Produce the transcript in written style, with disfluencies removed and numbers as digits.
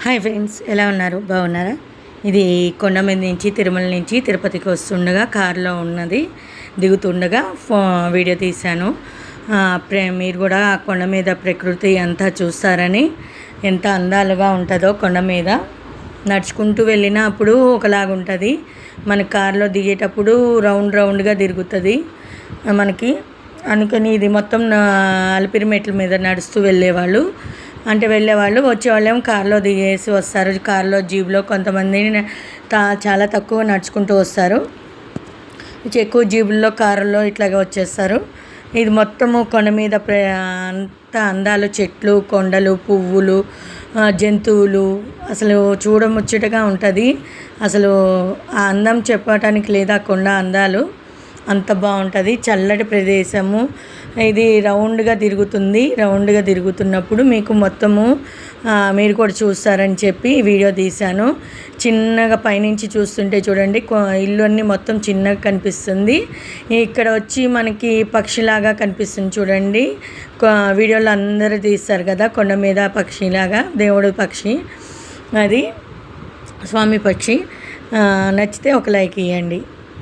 Hi friends, ఎలా ఉన్నారు? బాగున్నారా? ఇది కొండ మీద నుంచి తిరుమల నుంచి తిరుపతికి వస్తుండగా కారులో ఉన్నది, దిగుతుండగా వీడియో తీశాను. మీరు కూడా కొండ మీద ప్రకృతి అంతా చూస్తారని, ఎంత అందాలుగా ఉంటుందో కొండ మీద నడుచుకుంటూ వెళ్ళినప్పుడు ఒకలాగుంటుంది. మన కారులో దిగేటప్పుడు రౌండ్ రౌండ్గా తిరుగుతుంది మనకి. అందుకని ఇది మొత్తం అలిపిరి మెట్ల మీద నడుస్తూ వెళ్ళేవాళ్ళు, వచ్చేవాళ్ళేమో కారులో దిగేసి వస్తారు. కారులో జీబులో కొంతమంది చాలా తక్కువ నడుచుకుంటూ వస్తారు, ఎక్కువ జీబుల్లో కారుల్లో ఇట్లాగే వచ్చేస్తారు. ఇది మొత్తము కొండ మీద అంత అందాలు, చెట్లు, కొండలు, పువ్వులు, జంతువులు, అసలు చూడముచ్చటగా ఉంటుంది. అసలు ఆ అందం చెప్పటానికి లేదా కొండ అందాలు అంత బాగుంటుంది. చల్లటి ప్రదేశము ఇది. రౌండ్గా తిరుగుతున్నప్పుడు మీకు మొత్తము మీరు కూడా చూస్తారని చెప్పి వీడియో తీశాను. చిన్నగా పైనుంచి చూస్తుంటే చూడండి, ఇల్లు అన్నీ మొత్తం చిన్నగా కనిపిస్తుంది. ఇక్కడ వచ్చి మనకి పక్షిలాగా కనిపిస్తుంది చూడండి. వీడియోలో అందరూ తీస్తారు కదా కొండ మీద పక్షిలాగా, దేవుడు పక్షి అది, స్వామి పక్షి. నచ్చితే ఒక లైక్ ఇవ్వండి.